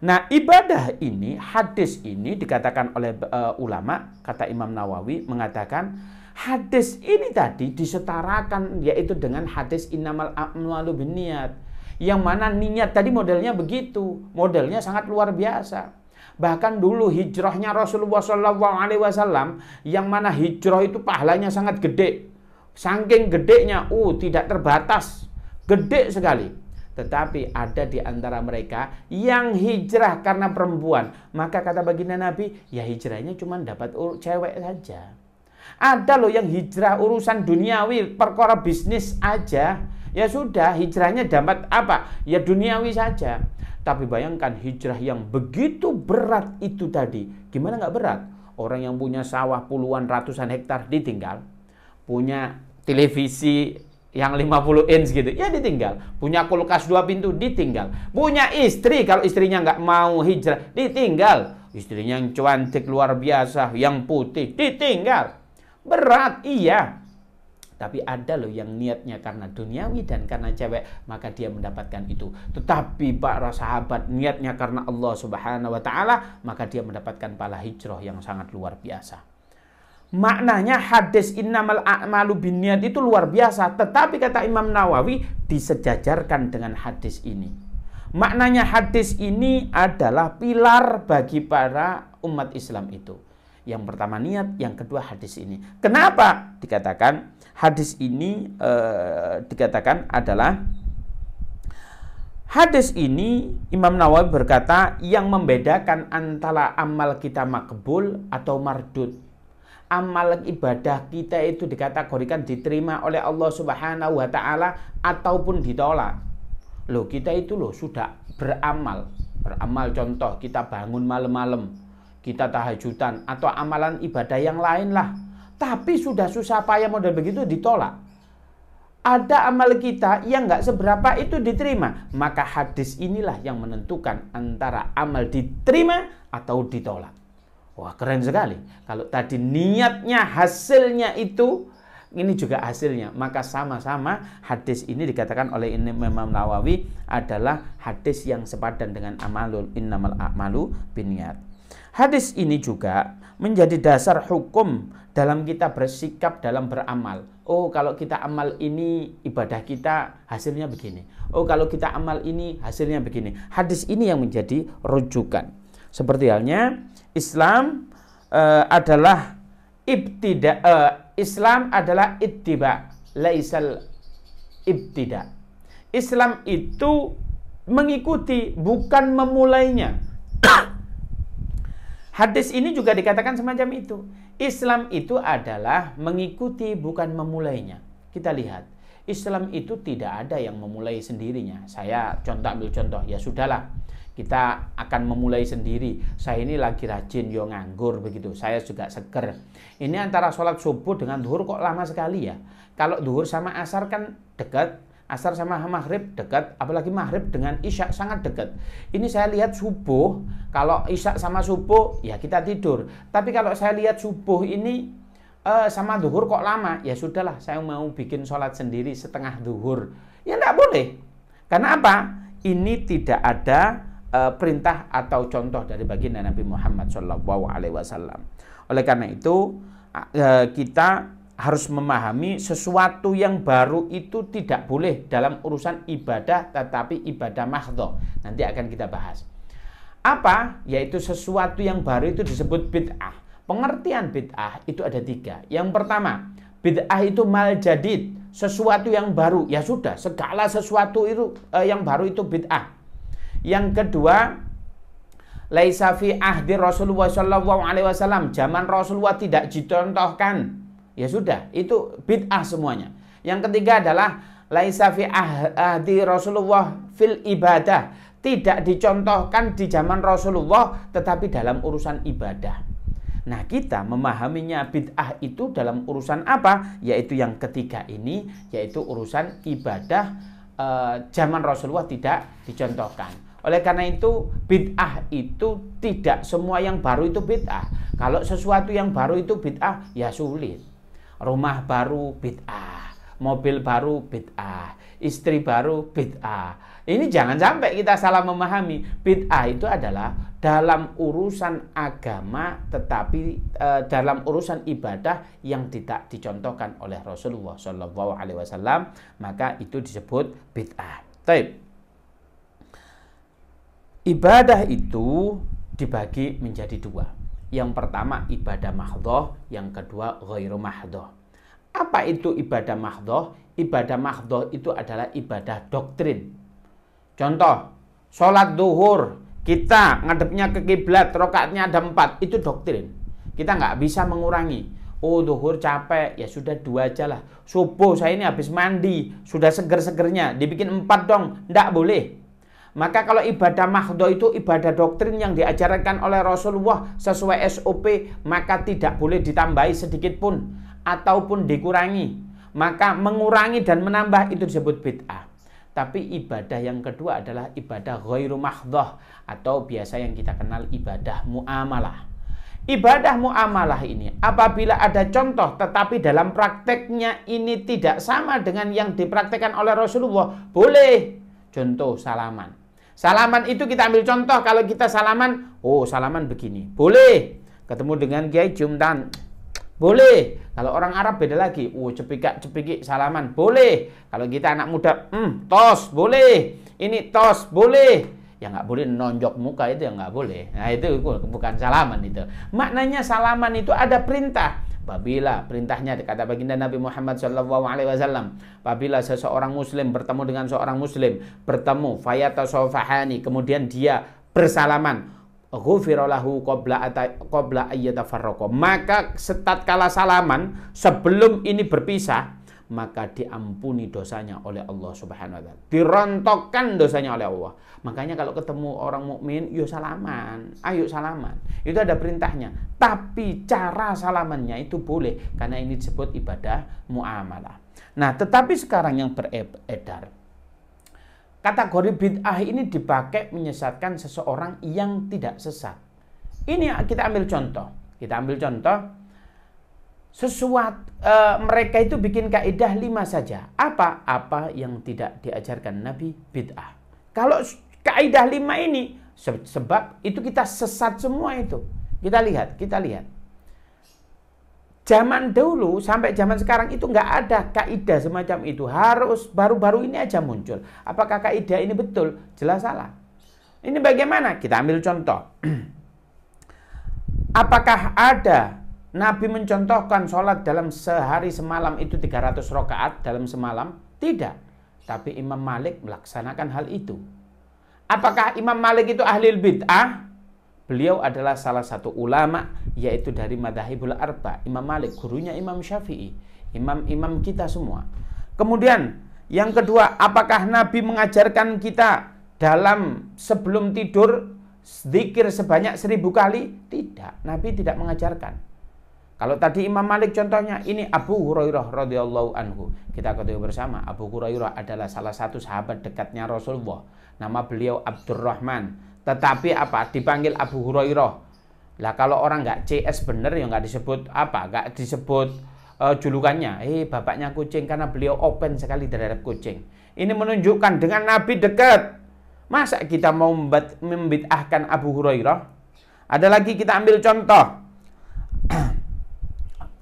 Nah, ibadah ini, hadis ini dikatakan oleh ulama, kata Imam Nawawi mengatakan hadis ini tadi disetarakan yaitu dengan hadis innamal a'malu binniyat. Yang mana niat tadi modelnya begitu, modelnya sangat luar biasa. Bahkan dulu hijrahnya Rasulullah SAW, yang mana hijrah itu pahalanya sangat gede, saking gedenya, tidak terbatas, gede sekali. Tetapi ada di antara mereka yang hijrah karena perempuan, maka kata baginda Nabi, ya hijrahnya cuma dapat cewek saja. Ada loh yang hijrah urusan duniawi, perkara bisnis aja, ya sudah hijrahnya dapat apa? Ya duniawi saja. Tapi bayangkan hijrah yang begitu berat itu tadi. Gimana nggak berat? Orang yang punya sawah puluhan ratusan hektar ditinggal. Punya televisi yang 50 inch gitu, ya ditinggal. Punya kulkas 2 pintu ditinggal. Punya istri, kalau istrinya nggak mau hijrah, ditinggal. Istrinya yang cantik luar biasa, yang putih, ditinggal. Berat, iya. Tapi ada loh yang niatnya karena duniawi dan karena cewek, maka dia mendapatkan itu. Tetapi para sahabat niatnya karena Allah Subhanahu wa Ta'ala, maka dia mendapatkan pahala hijrah yang sangat luar biasa. Maknanya hadis innamal a'malu binniyat itu luar biasa. Tetapi kata Imam Nawawi disejajarkan dengan hadis ini. Maknanya hadis ini adalah pilar bagi para umat Islam itu. Yang pertama niat, yang kedua hadis ini. Kenapa dikatakan hadis ini dikatakan adalah hadis ini? Imam Nawawi berkata yang membedakan antara amal kita makbul atau mardud. Amal ibadah kita itu dikategorikan diterima oleh Allah Subhanahu wa Ta'ala ataupun ditolak. Loh, kita itu loh sudah beramal contoh kita bangun malam-malam, kita tahajudan atau amalan ibadah yang lain lah. Tapi sudah susah payah model begitu ditolak. Ada amal kita yang nggak seberapa itu diterima. Maka hadis inilah yang menentukan antara amal diterima atau ditolak. Wah, keren sekali. Kalau tadi niatnya, hasilnya itu, ini juga hasilnya. Maka sama-sama hadis ini dikatakan oleh Imam Nawawi adalah hadis yang sepadan dengan innamal a'malu binniyat. Hadis ini juga menjadi dasar hukum dalam kita bersikap dalam beramal. Oh, kalau kita amal ini ibadah kita hasilnya begini. Oh, kalau kita amal ini hasilnya begini. Hadis ini yang menjadi rujukan. Seperti halnya Islam adalah Islam adalah ittiba, laisal ibtida. Islam itu mengikuti, bukan memulainya. Hadis ini juga dikatakan semacam itu. Islam itu adalah mengikuti, bukan memulainya. Kita lihat, Islam itu tidak ada yang memulai sendirinya. Saya ambil contoh, ya sudahlah, kita akan memulai sendiri. Saya ini lagi rajin, yo nganggur begitu. Saya juga seger. Ini antara sholat subuh dengan duhur kok lama sekali ya. Kalau duhur sama asar kan dekat, asar sama maghrib dekat, apalagi maghrib dengan isya sangat dekat. Ini saya lihat subuh, kalau isya sama subuh ya kita tidur. Tapi kalau saya lihat subuh ini sama duhur kok lama, ya sudahlah, saya mau bikin sholat sendiri setengah duhur. Ya enggak boleh. Karena apa? Ini tidak ada perintah atau contoh dari baginda Nabi Muhammad SAW. Oleh karena itu kita harus memahami sesuatu yang baru itu tidak boleh dalam urusan ibadah, tetapi ibadah mahdhah. Nanti akan kita bahas. Apa? Yaitu sesuatu yang baru itu disebut bid'ah. Pengertian bid'ah itu ada 3. Yang pertama, bid'ah itu mal jadid, sesuatu yang baru. Ya sudah, segala sesuatu itu yang baru itu bid'ah. Yang kedua, laisa fi ahdi Rasulullah SAW, zaman Rasulullah tidak dicontohkan. Ya sudah, itu bid'ah semuanya. Yang ketiga adalah laisa fi ahdi Rasulullah fil ibadah, tidak dicontohkan di zaman Rasulullah tetapi dalam urusan ibadah. Nah, kita memahaminya bid'ah itu dalam urusan apa? Yaitu yang ketiga ini, yaitu urusan ibadah zaman Rasulullah tidak dicontohkan. Oleh karena itu, bid'ah itu tidak semua yang baru itu bid'ah. Kalau sesuatu yang baru itu bid'ah, ya sulit. Rumah baru bid'ah, mobil baru bid'ah, istri baru bid'ah. Ini jangan sampai kita salah memahami. Bid'ah itu adalah dalam urusan agama, tetapi dalam urusan ibadah yang tidak dicontohkan oleh Rasulullah SAW, maka itu disebut bid'ah. Baik. Ibadah itu dibagi menjadi dua. Yang pertama ibadah mahdhah, yang kedua ghairu mahdhah. Apa itu ibadah mahdhah? Ibadah mahdhah itu adalah ibadah doktrin. Contoh, sholat duhur, kita ngadepnya ke kiblat, rakaatnya ada 4, itu doktrin. Kita nggak bisa mengurangi. Oh, duhur capek, ya sudah 2 aja lah. Subuh saya ini habis mandi, sudah seger-segernya, dibikin 4 dong, nggak boleh. Maka kalau ibadah mahdhah itu ibadah doktrin yang diajarkan oleh Rasulullah sesuai SOP, maka tidak boleh ditambahi sedikit pun ataupun dikurangi. Maka mengurangi dan menambah itu disebut bid'ah. Tapi ibadah yang kedua adalah ibadah ghairu mahdhah atau biasa yang kita kenal ibadah muamalah. Ibadah muamalah ini apabila ada contoh tetapi dalam prakteknya ini tidak sama dengan yang dipraktekkan oleh Rasulullah, boleh. Contoh salaman. Salaman itu kita ambil contoh, kalau kita salaman, oh salaman begini, boleh. Ketemu dengan Kiai Jumtan, boleh. Kalau orang Arab beda lagi, oh cepikak-cepikik salaman, boleh. Kalau kita anak muda, tos, boleh. Ini tos, boleh. Ya nggak boleh nonjok muka, itu ya nggak boleh. Nah itu bukan salaman itu. Maknanya salaman itu ada perintah. Apabila perintahnya kata baginda Nabi Muhammad SAW, apabila seseorang muslim bertemu dengan seorang muslim, bertemu fayatasofahani, kemudian dia bersalaman, ghufira lahu qabla ayyatafarraqa, maka setatkala salaman sebelum ini berpisah, maka diampuni dosanya oleh Allah Subhanahu wa taala. Dirontokkan dosanya oleh Allah. Makanya kalau ketemu orang mukmin, yo salaman, ayo salaman. Itu ada perintahnya. Tapi cara salamannya itu boleh karena ini disebut ibadah muamalah. Nah, tetapi sekarang yang beredar, kategori bid'ah ini dipakai menyesatkan seseorang yang tidak sesat. Ini kita ambil contoh. Mereka itu bikin kaidah 5 saja. Apa yang tidak diajarkan Nabi bid'ah. Kalau kaidah 5 ini, sebab itu kita sesat semua itu. Kita lihat. Zaman dulu sampai zaman sekarang itu nggak ada kaidah semacam itu. Harus baru-baru ini aja muncul. Apakah kaidah ini betul? Jelas salah. Ini bagaimana? Kita ambil contoh. Apakah ada Nabi mencontohkan sholat dalam sehari semalam itu 300 rakaat dalam semalam? Tidak. Tapi Imam Malik melaksanakan hal itu. Apakah Imam Malik itu ahli bid'ah? Beliau adalah salah satu ulama, yaitu dari Madzhabul Arba. Imam Malik, gurunya Imam Syafi'i. Imam-imam kita semua. Kemudian, yang kedua, apakah Nabi mengajarkan kita dalam sebelum tidur zikir sebanyak 1000 kali? Tidak, Nabi tidak mengajarkan. Kalau tadi Imam Malik contohnya, ini Abu Hurairah radhiyallahu anhu. Kita ketahui bersama, Abu Hurairah adalah salah satu sahabat dekatnya Rasulullah. Nama beliau Abdurrahman. Tetapi dipanggil Abu Hurairah. Lah kalau orang nggak CS bener ya nggak disebut nggak disebut julukannya. Bapaknya kucing, karena beliau open sekali terhadap kucing. Ini menunjukkan dengan Nabi dekat. Masa kita mau membid'ahkan Abu Hurairah? Ada lagi kita ambil contoh.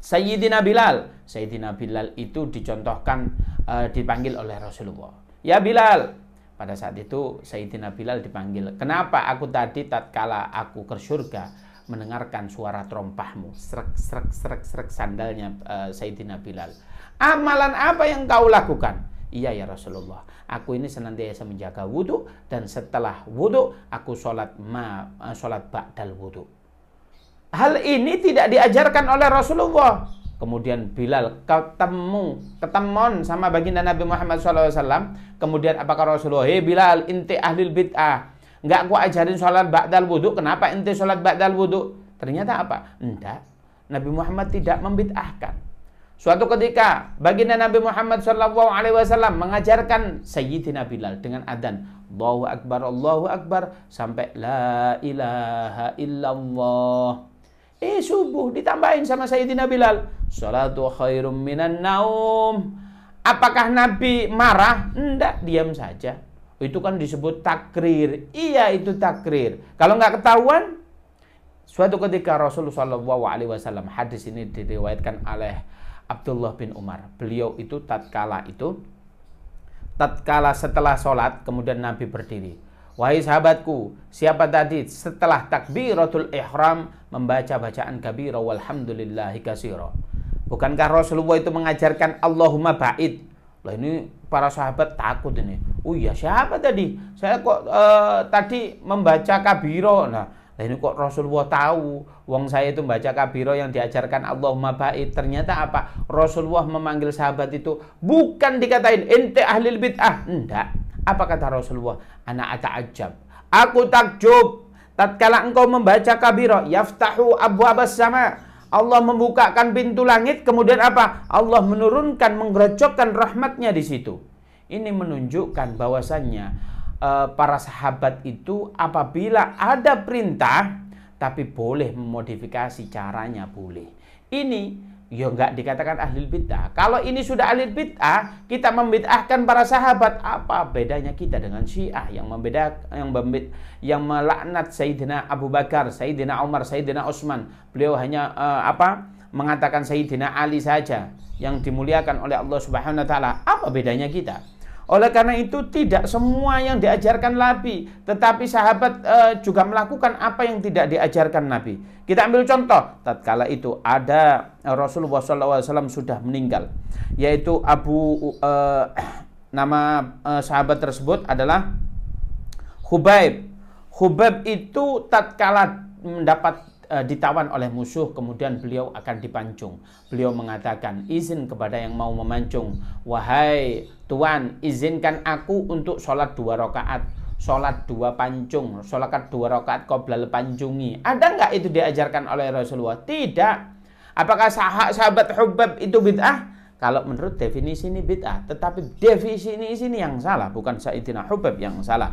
Sayyidina Bilal. Sayyidina Bilal itu dicontohkan dipanggil oleh Rasulullah. Ya Bilal. Pada saat itu Sayyidina Bilal dipanggil. Kenapa aku tadi tatkala aku ke surga mendengarkan suara trompahmu, srek srek srek srek sandalnya Sayyidina Bilal. Amalan apa yang kau lakukan? Iya ya Rasulullah, aku ini senantiasa menjaga wudhu, dan setelah wudhu aku sholat ba'dal wudhu. Hal ini tidak diajarkan oleh Rasulullah. Kemudian Bilal ketemuan sama baginda Nabi Muhammad SAW. Kemudian apakah Rasulullah, Bilal, inti ahlil bid'ah, nggak aku ajarin sholat ba'dal wudhu, kenapa inti sholat ba'dal wudhu? Ternyata apa? Enggak, Nabi Muhammad tidak membid'ahkan. Suatu ketika baginda Nabi Muhammad SAW mengajarkan Sayyidina Bilal dengan adzan Allahu Akbar sampai la ilaha illallah. Subuh ditambahin sama Sayyidina Bilal, salatu khairum minan naum. Apakah Nabi marah? Enggak, diam saja. Itu kan disebut takrir. Iya, itu takrir. Kalau nggak ketahuan, suatu ketika Rasulullah SAW, hadis ini diriwayatkan oleh Abdullah bin Umar. Beliau itu tatkala setelah sholat, kemudian Nabi berdiri. Wahai sahabatku, siapa tadi setelah takbiratul ihram membaca bacaan kabira walhamdulillahi katsira? Bukankah Rasulullah itu mengajarkan Allahumma ba'id? Lah ini para sahabat takut ini. Oh iya, siapa tadi? Saya kok tadi membaca kabiro. Nah, ini kok Rasulullah tahu? Wong saya itu membaca kabiro yang diajarkan Allahumma ba'id. Ternyata apa? Rasulullah memanggil sahabat itu bukan dikatain ente ahlil bid'ah. Enggak. Apa kata Rasulullah? Ana ata'ajab. Aku takjub. Tatkala engkau membaca kabiro, yaftahu abwabas sama. Allah membukakan pintu langit, kemudian apa? Allah menurunkan, menggerojokkan rahmatnya di situ. Ini menunjukkan bahwasannya para sahabat itu apabila ada perintah, tapi boleh memodifikasi caranya, boleh. Ini ya nggak dikatakan ahli bid'ah. Kalau ini sudah ahli bid'ah, kita membid'ahkan para sahabat. Apa bedanya kita dengan Syiah yang melaknat Sayyidina Abu Bakar, Sayyidina Umar, Sayyidina Utsman. Beliau hanya mengatakan Sayyidina Ali saja yang dimuliakan oleh Allah Subhanahu wa taala. Apa bedanya kita? Oleh karena itu tidak semua yang diajarkan Nabi, tetapi sahabat juga melakukan apa yang tidak diajarkan Nabi. Kita ambil contoh, tatkala itu ada Rasulullah SAW sudah meninggal, yaitu nama sahabat tersebut adalah Khubaib. Khubaib itu tatkala mendapat ditawan oleh musuh, kemudian beliau akan dipancung. Beliau mengatakan, izin kepada yang mau memancung, wahai Tuan, izinkan aku untuk sholat 2 rakaat, sholat 2 pancung, sholat 2 rakaat qoblal pancungi. Ada nggak itu diajarkan oleh Rasulullah? Tidak. Apakah sahabat Khubaib itu bid'ah? Kalau menurut definisi ini bid'ah, tetapi definisi ini yang salah, bukan Sayyidina Khubaib yang salah.